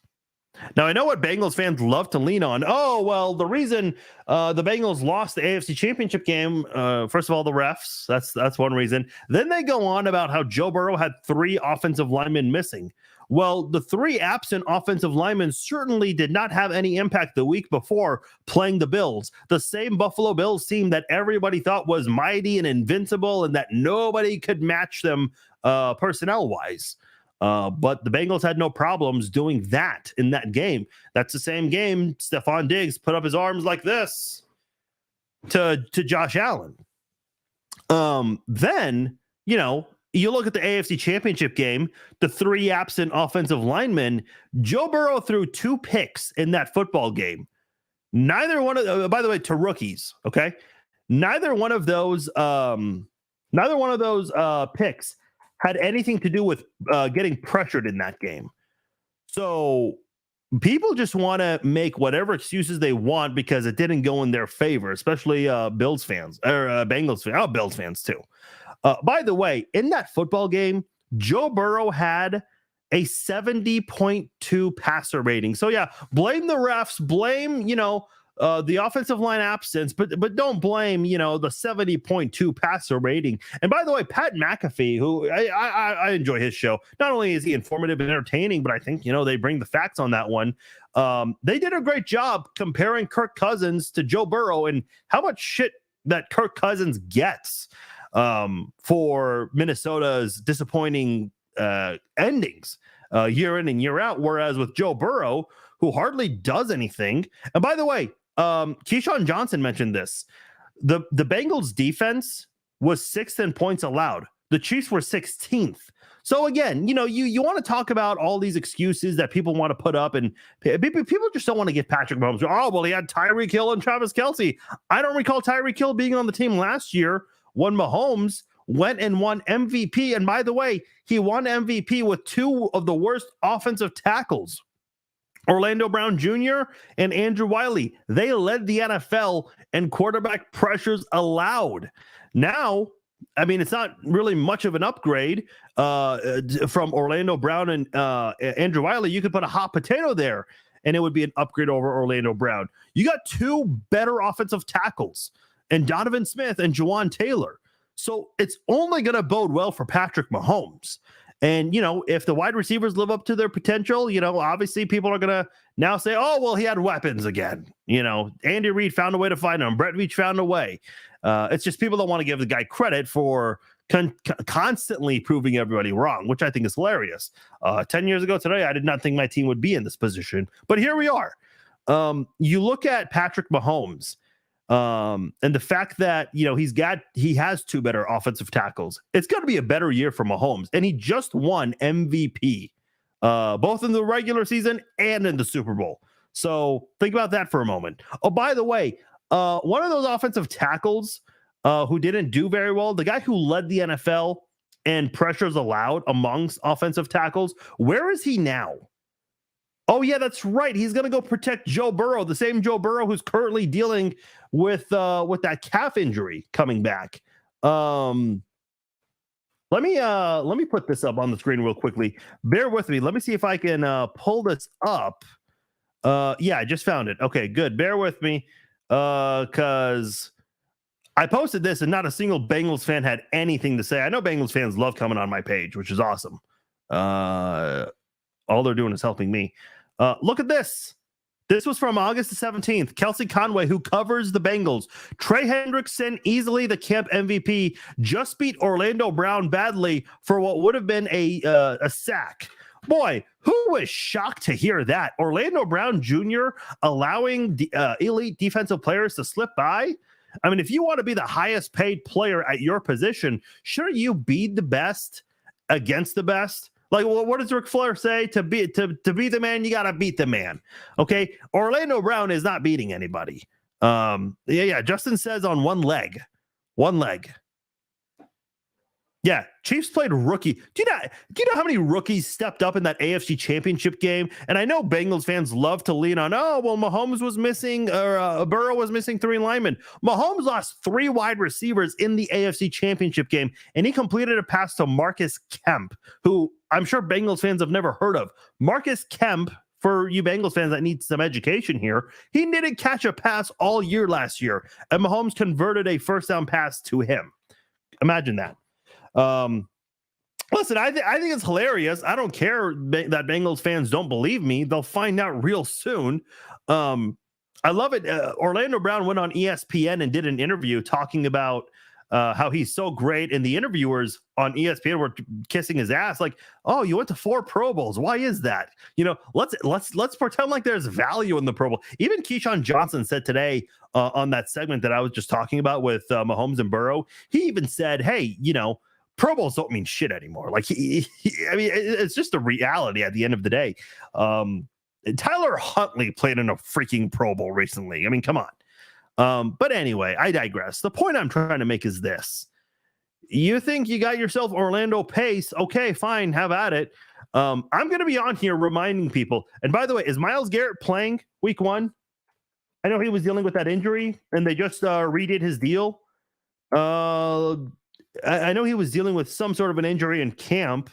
Speaker 1: Now, I know what Bengals fans love to lean on. Oh, well, the reason the Bengals lost the AFC Championship game, first of all, the refs. That's one reason. Then they go on about how Joe Burrow had 3 offensive linemen missing. Well, the 3 absent offensive linemen certainly did not have any impact the week before playing the Bills. The same Buffalo Bills team that everybody thought was mighty and invincible and that nobody could match them personnel-wise. But the Bengals had no problems doing that in that game. That's the same game Stephon Diggs put up his arms like this to Josh Allen. Then, you look at the AFC Championship game, the 3 absent offensive linemen, Joe Burrow threw 2 picks in that football game. Neither one of, by the way, to rookies, okay? Neither one of those picks had anything to do with getting pressured in that game. So people just want to make whatever excuses they want because it didn't go in their favor, especially Bills fans or Bengals fans. Oh, Bills fans too. By the way, in that football game, Joe Burrow had a 70.2 passer rating. So yeah, blame the refs, blame, the offensive line absence, but don't blame, the 70.2 passer rating. And by the way, Pat McAfee, who I enjoy his show. Not only is he informative and entertaining, but I think, they bring the facts on that one. They did a great job comparing Kirk Cousins to Joe Burrow and how much shit that Kirk Cousins gets for Minnesota's disappointing endings year in and year out. Whereas with Joe Burrow, who hardly does anything. And by the way, Keyshawn Johnson mentioned this. The Bengals defense was 6th in points allowed. The Chiefs were 16th. So again, you want to talk about all these excuses that people want to put up, and people just don't want to give Patrick Mahomes. Oh, well, he had Tyreek Hill and Travis Kelce. I don't recall Tyreek Hill being on the team last year when Mahomes went and won MVP. And by the way, he won MVP with 2 of the worst offensive tackles. Orlando Brown Jr. and Andrew Wiley. They led the NFL in quarterback pressures allowed. Now, I mean, it's not really much of an upgrade from Orlando Brown and Andrew Wiley. You could put a hot potato there, and it would be an upgrade over Orlando Brown. You got 2 better offensive tackles, and Donovan Smith and Jawan Taylor. So it's only going to bode well for Patrick Mahomes. And, if the wide receivers live up to their potential, obviously people are going to now say, oh, well, he had weapons again. Andy Reid found a way to find him. Brett Veach found a way. It's just people don't want to give the guy credit for constantly proving everybody wrong, which I think is hilarious. 10 years ago today, I did not think my team would be in this position. But here we are. You look at Patrick Mahomes. And the fact that, he has 2 better offensive tackles, it's going to be a better year for Mahomes. And he just won MVP, both in the regular season and in the Super Bowl. So think about that for a moment. Oh, by the way, one of those offensive tackles who didn't do very well, the guy who led the NFL in pressures allowed amongst offensive tackles, where is he now? Oh, yeah, that's right. He's going to go protect Joe Burrow, the same Joe Burrow who's currently dealing with that calf injury coming back. Let me put this up on the screen real quickly. Bear with me. Let me see if I can pull this up. Yeah, I just found it. Okay, good. Bear with me because I posted this and not a single Bengals fan had anything to say. I know Bengals fans love coming on my page, which is awesome. All they're doing is helping me. Look at this. This was from August the 17th. Kelsey Conway, who covers the Bengals. Trey Hendrickson, easily the camp MVP, just beat Orlando Brown badly for what would have been a sack. Boy, who was shocked to hear that? Orlando Brown Jr. allowing elite defensive players to slip by? I mean, if you want to be the highest paid player at your position, sure, you be the best against the best. Like, well, what does Ric Flair say? To be the man, you got to beat the man. Okay. Orlando Brown is not beating anybody. Yeah. Justin says on one leg. Yeah. Chiefs played rookie. Do you know how many rookies stepped up in that AFC Championship game? And I know Bengals fans love to lean on, oh, well, Mahomes was missing, or Burrow was missing 3 linemen. Mahomes lost 3 wide receivers in the AFC Championship game, and he completed a pass to Marcus Kemp, who I'm sure Bengals fans have never heard of. Marcus Kemp, for you Bengals fans that need some education here, he didn't catch a pass all year last year, and Mahomes converted a first down pass to him. Imagine that. Listen, I think it's hilarious. I don't care that Bengals fans don't believe me. They'll find out real soon. I love it. Orlando Brown went on ESPN and did an interview talking about how he's so great, and the interviewers on ESPN were kissing his ass, like, "Oh, you went to 4 Pro Bowls. Why is that? Let's pretend like there's value in the Pro Bowl." Even Keyshawn Johnson said today on that segment that I was just talking about with Mahomes and Burrow. He even said, "Hey, Pro Bowls don't mean shit anymore." Like, I mean, it's just a reality at the end of the day. Tyler Huntley played in a freaking Pro Bowl recently. I mean, come on. But anyway, I digress. The point I'm trying to make is this. You think you got yourself Orlando Pace? Okay, fine, have at it. I'm going to be on here reminding people. And by the way, is Myles Garrett playing week 1? I know he was dealing with that injury, and they just redid his deal. I know he was dealing with some sort of an injury in camp.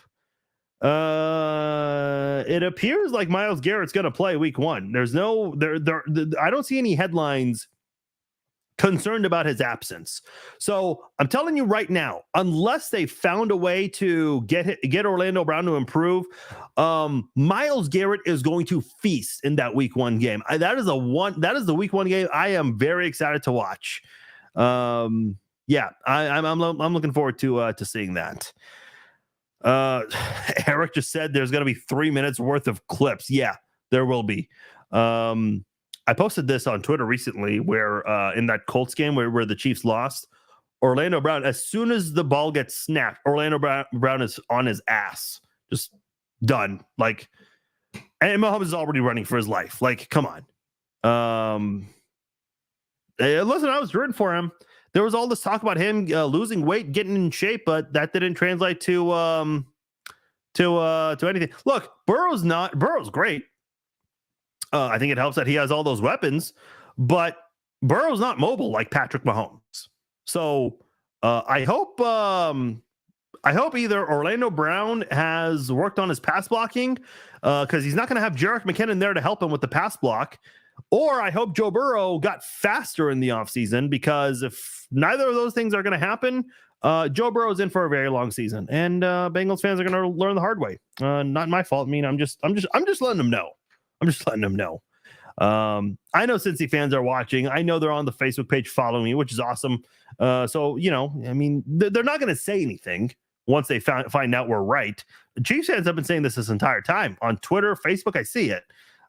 Speaker 1: It appears like Myles Garrett's going to play week 1. There's no I don't see any headlines concerned about his absence. So I'm telling you right now, unless they found a way to get Orlando Brown to improve, Myles Garrett is going to feast in that week 1 game. That is the week 1 game I am very excited to watch. Yeah, I'm looking forward to seeing that. Eric just said there's going to be 3 minutes worth of clips. Yeah, there will be. I posted this on Twitter recently where in that Colts game where the Chiefs lost, Orlando Brown, as soon as the ball gets snapped, Orlando Brown is on his ass, just done. Like, and Mahomes is already running for his life. Like, come on. Listen, I was rooting for him. There was all this talk about him losing weight, getting in shape, but that didn't translate to anything. Look, Burrow's great. I think it helps that he has all those weapons, but Burrow's not mobile like Patrick Mahomes. So I hope either Orlando Brown has worked on his pass blocking because he's not going to have Jerick McKinnon there to help him with the pass block. Or I hope Joe Burrow got faster in the offseason, because if neither of those things are going to happen, Joe Burrow's in for a very long season, and Bengals fans are going to learn the hard way. Not my fault. I mean, I'm just letting them know. I'm just letting them know. I know Cincy fans are watching. I know they're on the Facebook page following me, which is awesome. So, you know, I mean, they're not going to say anything once they find out we're right. Chiefs fans have been saying this entire time on Twitter, Facebook. I see it.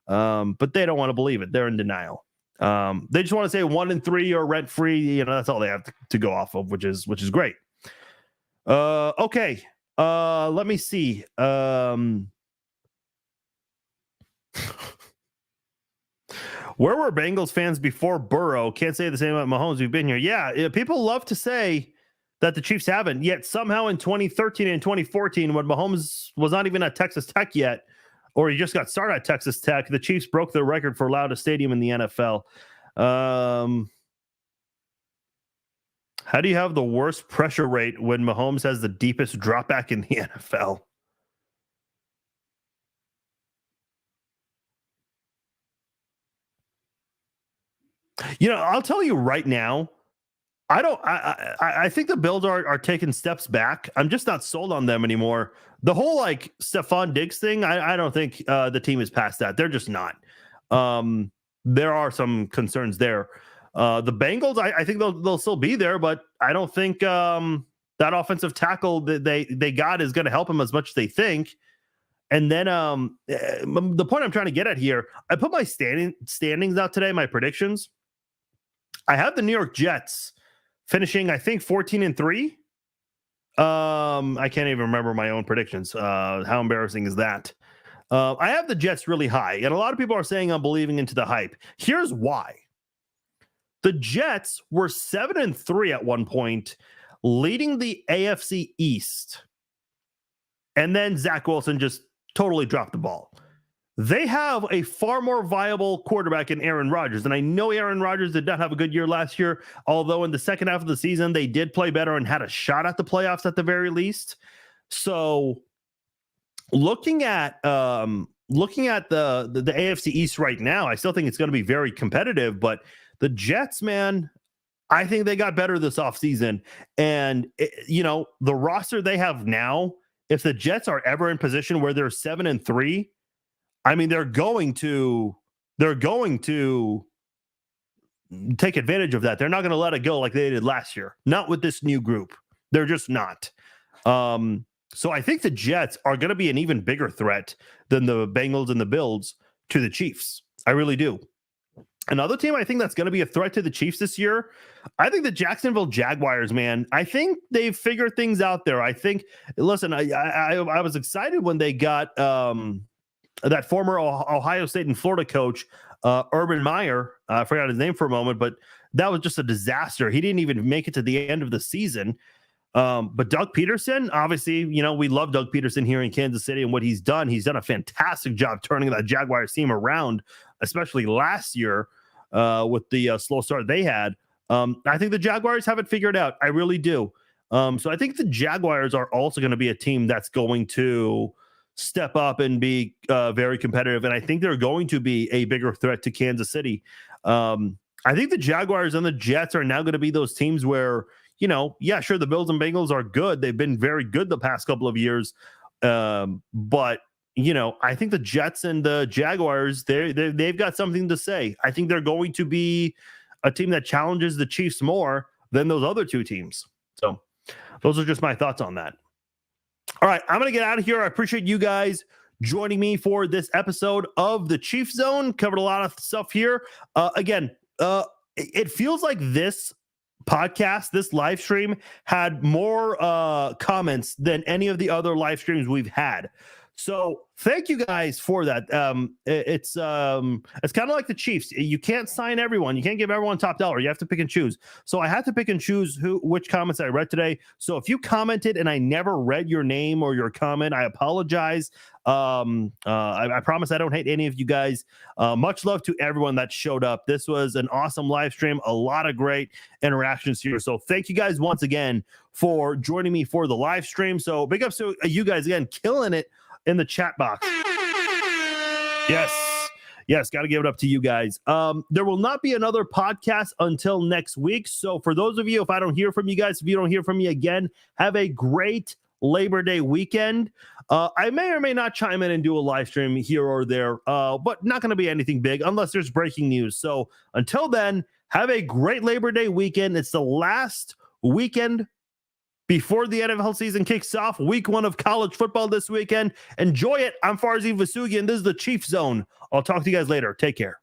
Speaker 1: But they don't want to believe it. They're in denial. They just want to say 1-3 or rent free. You know, that's all they have to go off of, which is great. Okay. Let me see. Where were Bengals fans before Burrow? Can't say the same about Mahomes. We've been here. Yeah, people love to say that the Chiefs haven't. Yet somehow in 2013 and 2014, when Mahomes was not even at Texas Tech yet, or he just got started at Texas Tech, the Chiefs broke the record for loudest stadium in the NFL. How do you have the worst pressure rate when Mahomes has the deepest dropback in the NFL? You know, I'll tell you right now, I think the Bills are taking steps back. I'm just not sold on them anymore. The whole like Stephon Diggs thing, I don't think the team is past that. They're just not. There are some concerns there. The Bengals, I think they'll still be there, but I don't think that offensive tackle that they got is going to help them as much as they think. And then the point I'm trying to get at here, I put my standings out today, my predictions. I have the New York Jets finishing, I think, 14-3. I can't even remember my own predictions. How embarrassing is that? I have the Jets really high, and a lot of people are saying I'm believing into the hype. Here's why. The Jets were 7-3 at one point, leading the AFC East. And then Zach Wilson just totally dropped the ball. They have a far more viable quarterback in Aaron Rodgers. And I know Aaron Rodgers did not have a good year last year, although in the second half of the season, they did play better and had a shot at the playoffs at the very least. So looking at the AFC East right now, I still think it's going to be very competitive, but the Jets, man, I think they got better this offseason. And, the roster they have now, if the Jets are ever in position where they're 7-3, I mean, they're going to take advantage of that. They're not going to let it go like they did last year. Not with this new group. They're just not. So I think the Jets are going to be an even bigger threat than the Bengals and the Bills to the Chiefs. I really do. Another team I think that's going to be a threat to the Chiefs this year, I think the Jacksonville Jaguars, man. I think they've figured things out there. I think, listen, I was excited when they got that former Ohio State and Florida coach, Urban Meyer. I forgot his name for a moment, but that was just a disaster. He didn't even make it to the end of the season. But Doug Peterson, obviously, we love Doug Peterson here in Kansas City and what he's done. He's done a fantastic job turning that Jaguars team around, especially last year with the slow start they had. I think the Jaguars have it figured out. I really do. So I think the Jaguars are also going to be a team that's going to step up and be very competitive. And I think they're going to be a bigger threat to Kansas City. I think the Jaguars and the Jets are now going to be those teams where, yeah, sure, the Bills and Bengals are good. They've been very good the past couple of years. But, I think the Jets and the Jaguars, they've got something to say. I think they're going to be a team that challenges the Chiefs more than those other two teams. So those are just my thoughts on that. All right, I'm going to get out of here. I appreciate you guys joining me for this episode of the Chief Zone. Covered a lot of stuff here. Again, it feels like this podcast, this live stream, had more comments than any of the other live streams we've had. So thank you guys for that. It's kind of like the Chiefs. You can't sign everyone. You can't give everyone top dollar. You have to pick and choose. So I had to pick and choose which comments I read today. So if you commented and I never read your name or your comment, I apologize. I promise I don't hate any of you guys. Much love to everyone that showed up. This was an awesome live stream. A lot of great interactions here. So thank you guys once again for joining me for the live stream. So big ups to you guys again, killing it in the chat box. Yes, got to give it up to you guys. There will not be another podcast until next week. So for those of you, if I don't hear from you guys, if you don't hear from me again, have a great Labor Day weekend. I may or may not chime in and do a live stream here or there, but not going to be anything big unless there's breaking news. So until then, have a great Labor Day weekend. It's the last weekend before the NFL season kicks off. Week 1 of college football this weekend. Enjoy it. I'm Farzin Vousoughian. This is the Chief Zone. I'll talk to you guys later. Take care.